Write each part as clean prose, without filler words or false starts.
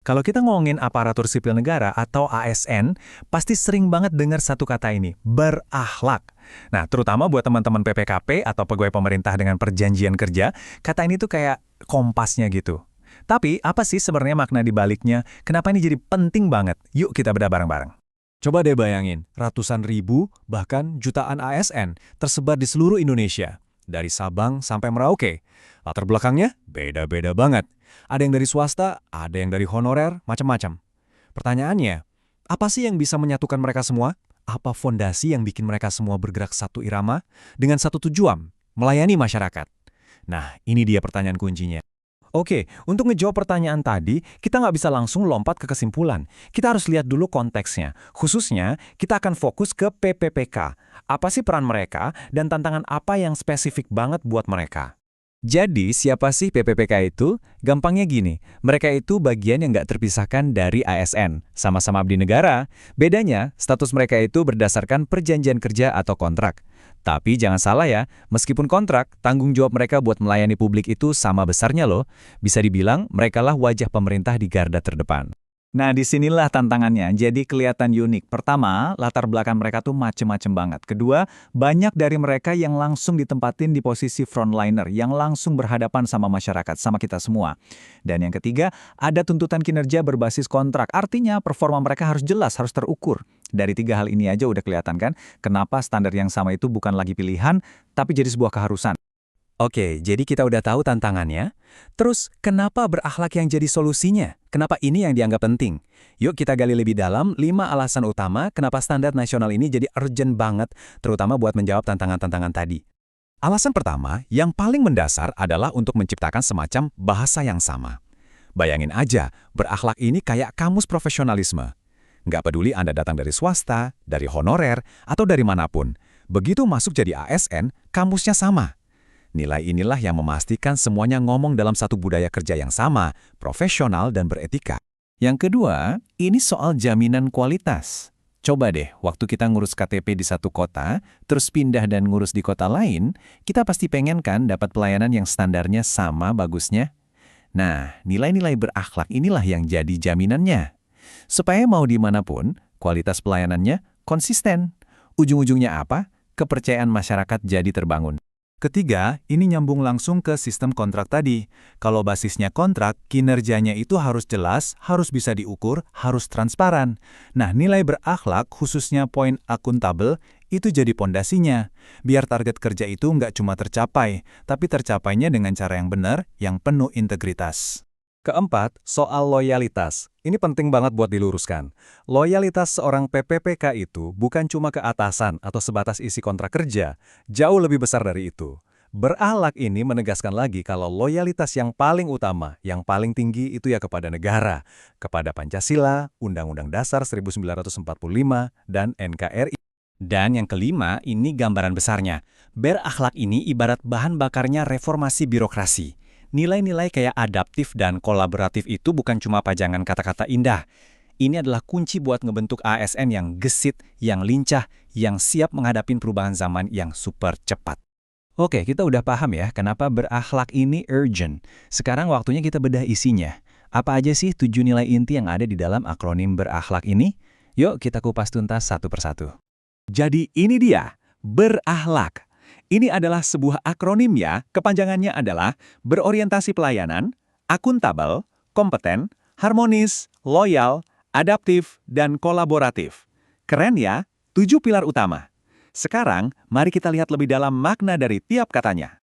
Kalau kita ngomongin aparatur sipil negara atau ASN, pasti sering banget dengar satu kata ini, berakhlak. Nah, terutama buat teman-teman PPKP atau pegawai pemerintah dengan perjanjian kerja, kata ini tuh kayak kompasnya gitu. Tapi, apa sih sebenarnya makna di baliknya? Kenapa ini jadi penting banget? Yuk kita bedah bareng-bareng. Coba deh bayangin, ratusan ribu, bahkan jutaan ASN tersebar di seluruh Indonesia. Dari Sabang sampai Merauke. Latar belakangnya beda-beda banget. Ada yang dari swasta, ada yang dari honorer, macam-macam. Pertanyaannya, apa sih yang bisa menyatukan mereka semua? Apa fondasi yang bikin mereka semua bergerak satu irama dengan satu tujuan, melayani masyarakat? Nah, ini dia pertanyaan kuncinya. Oke, untuk ngejawab pertanyaan tadi, kita nggak bisa langsung lompat ke kesimpulan. Kita harus lihat dulu konteksnya. Khususnya, kita akan fokus ke PPPK. Apa sih peran mereka, dan tantangan apa yang spesifik banget buat mereka? Jadi, siapa sih PPPK itu? Gampangnya gini, mereka itu bagian yang nggak terpisahkan dari ASN. Sama-sama abdi negara. Bedanya, status mereka itu berdasarkan perjanjian kerja atau kontrak. Tapi jangan salah ya, meskipun kontrak, tanggung jawab mereka buat melayani publik itu sama besarnya loh. Bisa dibilang, merekalah wajah pemerintah di garda terdepan. Nah, disinilah tantangannya. Jadi kelihatan unik. Pertama, latar belakang mereka tuh macem-macem banget. Kedua, banyak dari mereka yang langsung ditempatin di posisi frontliner, yang langsung berhadapan sama masyarakat, sama kita semua. Dan yang ketiga, ada tuntutan kinerja berbasis kontrak. Artinya, performa mereka harus jelas, harus terukur. Dari tiga hal ini aja udah kelihatan kan, kenapa standar yang sama itu bukan lagi pilihan, tapi jadi sebuah keharusan. Oke, jadi kita udah tahu tantangannya. Terus, kenapa berakhlak yang jadi solusinya? Kenapa ini yang dianggap penting? Yuk kita gali lebih dalam 5 alasan utama kenapa standar nasional ini jadi urgent banget, terutama buat menjawab tantangan-tantangan tadi. Alasan pertama, yang paling mendasar adalah untuk menciptakan semacam bahasa yang sama. Bayangin aja, berakhlak ini kayak kamus profesionalisme. Nggak peduli Anda datang dari swasta, dari honorer, atau dari manapun. Begitu masuk jadi ASN, kamusnya sama. Nilai inilah yang memastikan semuanya ngomong dalam satu budaya kerja yang sama, profesional dan beretika. Yang kedua, ini soal jaminan kualitas. Coba deh, waktu kita ngurus KTP di satu kota, terus pindah dan ngurus di kota lain, kita pasti pengen kan dapat pelayanan yang standarnya sama bagusnya? Nah, nilai-nilai berakhlak inilah yang jadi jaminannya. Supaya mau dimanapun, kualitas pelayanannya konsisten. Ujung-ujungnya apa? Kepercayaan masyarakat jadi terbangun. Ketiga, ini nyambung langsung ke sistem kontrak tadi. Kalau basisnya kontrak, kinerjanya itu harus jelas, harus bisa diukur, harus transparan. Nah, nilai berakhlak, khususnya poin akuntabel, itu jadi pondasinya. Biar target kerja itu nggak cuma tercapai, tapi tercapainya dengan cara yang benar, yang penuh integritas. Keempat, soal loyalitas. Ini penting banget buat diluruskan. Loyalitas seorang PPPK itu bukan cuma ke atasan atau sebatas isi kontrak kerja, jauh lebih besar dari itu. Berakhlak ini menegaskan lagi kalau loyalitas yang paling utama, yang paling tinggi itu ya kepada negara, kepada Pancasila, Undang-Undang Dasar 1945, dan NKRI. Dan yang kelima, ini gambaran besarnya. Berakhlak ini ibarat bahan bakarnya reformasi birokrasi. Nilai-nilai kayak adaptif dan kolaboratif itu bukan cuma pajangan kata-kata indah. Ini adalah kunci buat ngebentuk ASN yang gesit, yang lincah, yang siap menghadapi perubahan zaman yang super cepat. Oke, kita udah paham ya kenapa berakhlak ini urgent. Sekarang waktunya kita bedah isinya. Apa aja sih 7 nilai inti yang ada di dalam akronim berakhlak ini? Yuk kita kupas tuntas satu persatu. Jadi ini dia, berakhlak. Ini adalah sebuah akronim ya, kepanjangannya adalah berorientasi pelayanan, akuntabel, kompeten, harmonis, loyal, adaptif, dan kolaboratif. Keren ya, 7 pilar utama. Sekarang, mari kita lihat lebih dalam makna dari tiap katanya.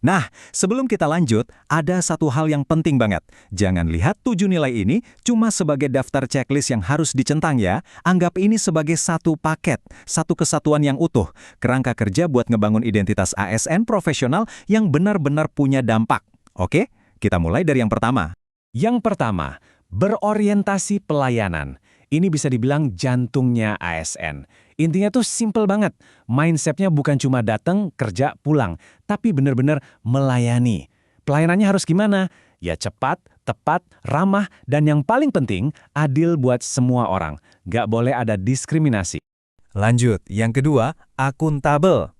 Nah, sebelum kita lanjut, ada satu hal yang penting banget. Jangan lihat 7 nilai ini cuma sebagai daftar checklist yang harus dicentang ya. Anggap ini sebagai satu paket, satu kesatuan yang utuh. Kerangka kerja buat ngebangun identitas ASN profesional yang benar-benar punya dampak. Oke, kita mulai dari yang pertama. Yang pertama, berorientasi pelayanan. Ini bisa dibilang jantungnya ASN. Intinya tuh simple banget. Mindsetnya bukan cuma datang, kerja, pulang. Tapi benar-benar melayani. Pelayanannya harus gimana? Ya cepat, tepat, ramah, dan yang paling penting, adil buat semua orang. Gak boleh ada diskriminasi. Lanjut, yang kedua, akuntabel.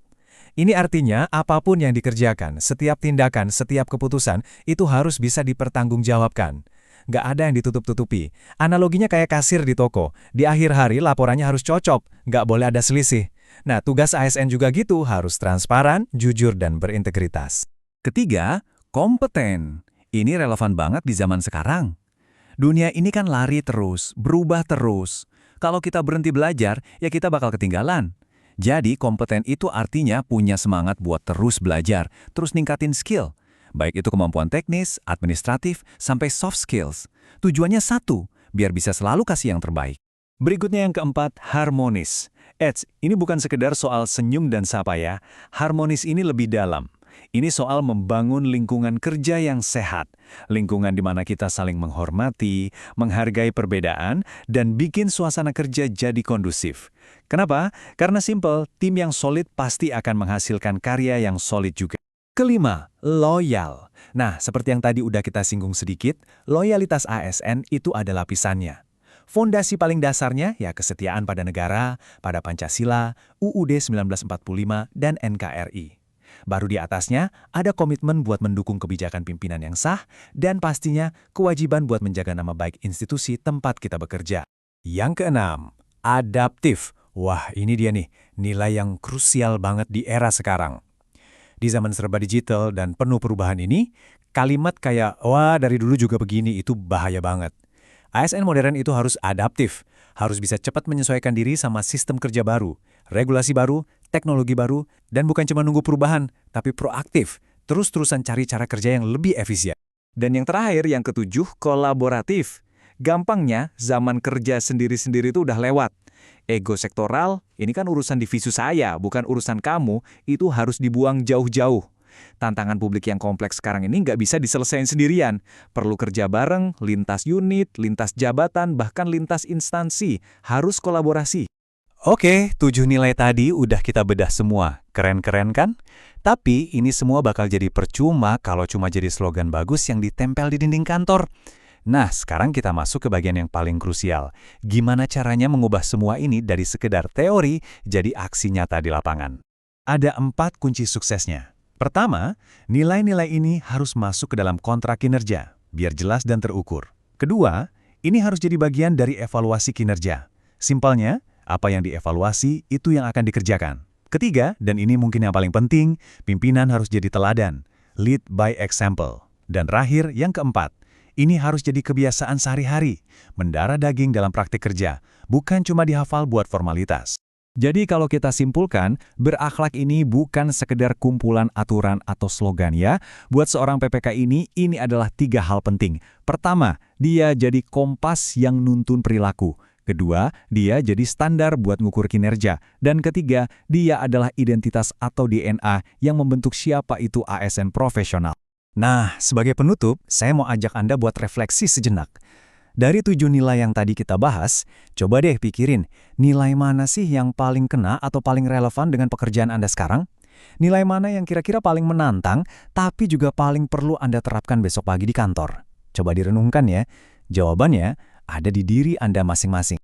Ini artinya apapun yang dikerjakan, setiap tindakan, setiap keputusan, itu harus bisa dipertanggungjawabkan. nggak ada yang ditutup-tutupi. Analoginya kayak kasir di toko. Di akhir hari laporannya harus cocok, nggak boleh ada selisih. Nah, tugas ASN juga gitu, harus transparan, jujur, dan berintegritas. Ketiga, kompeten. Ini relevan banget di zaman sekarang. Dunia ini kan lari terus, berubah terus. Kalau kita berhenti belajar, ya kita bakal ketinggalan. Jadi kompeten itu artinya punya semangat buat terus belajar, terus ningkatin skill. Baik itu kemampuan teknis, administratif, sampai soft skills. Tujuannya satu, biar bisa selalu kasih yang terbaik. Berikutnya yang keempat, harmonis. Ini bukan sekedar soal senyum dan sapa ya. Harmonis ini lebih dalam. Ini soal membangun lingkungan kerja yang sehat. Lingkungan di mana kita saling menghormati, menghargai perbedaan, dan bikin suasana kerja jadi kondusif. Kenapa? Karena simple, tim yang solid pasti akan menghasilkan karya yang solid juga. Kelima, loyal. Nah, seperti yang tadi udah kita singgung sedikit, loyalitas ASN itu ada lapisannya. Fondasi paling dasarnya ya kesetiaan pada negara, pada Pancasila, UUD 1945, dan NKRI. Baru di atasnya, ada komitmen buat mendukung kebijakan pimpinan yang sah, dan pastinya kewajiban buat menjaga nama baik institusi tempat kita bekerja. Yang keenam, adaptif. Wah, ini dia nih, nilai yang krusial banget di era sekarang. Di zaman serba digital dan penuh perubahan ini, kalimat kayak, wah dari dulu juga begini, itu bahaya banget. ASN modern itu harus adaptif, harus bisa cepat menyesuaikan diri sama sistem kerja baru, regulasi baru, teknologi baru, dan bukan cuma nunggu perubahan, tapi proaktif, terus-terusan cari cara kerja yang lebih efisien. Dan yang terakhir, yang ketujuh, kolaboratif. Gampangnya, zaman kerja sendiri-sendiri itu udah lewat. Ego sektoral, ini kan urusan divisi saya, bukan urusan kamu, itu harus dibuang jauh-jauh. Tantangan publik yang kompleks sekarang ini nggak bisa diselesaikan sendirian. Perlu kerja bareng, lintas unit, lintas jabatan, bahkan lintas instansi. Harus kolaborasi. Oke, 7 nilai tadi udah kita bedah semua. Keren-keren kan? Tapi ini semua bakal jadi percuma kalau cuma jadi slogan bagus yang ditempel di dinding kantor. Nah, sekarang kita masuk ke bagian yang paling krusial. Gimana caranya mengubah semua ini dari sekedar teori jadi aksi nyata di lapangan? Ada 4 kunci suksesnya. Pertama, nilai-nilai ini harus masuk ke dalam kontrak kinerja, biar jelas dan terukur. Kedua, ini harus jadi bagian dari evaluasi kinerja. Simpelnya, apa yang dievaluasi itu yang akan dikerjakan. Ketiga, dan ini mungkin yang paling penting, pimpinan harus jadi teladan, lead by example. Dan terakhir, yang keempat, ini harus jadi kebiasaan sehari-hari, mendarah daging dalam praktik kerja, bukan cuma dihafal buat formalitas. Jadi kalau kita simpulkan, berakhlak ini bukan sekedar kumpulan aturan atau slogan ya. Buat seorang PPK ini adalah 3 hal penting. Pertama, dia jadi kompas yang nuntun perilaku. Kedua, dia jadi standar buat ngukur kinerja. Dan ketiga, dia adalah identitas atau DNA yang membentuk siapa itu ASN profesional. Nah, sebagai penutup, saya mau ajak Anda buat refleksi sejenak. Dari 7 nilai yang tadi kita bahas, coba deh pikirin, nilai mana sih yang paling kena atau paling relevan dengan pekerjaan Anda sekarang? Nilai mana yang kira-kira paling menantang, tapi juga paling perlu Anda terapkan besok pagi di kantor? Coba direnungkan ya. Jawabannya ada di diri Anda masing-masing.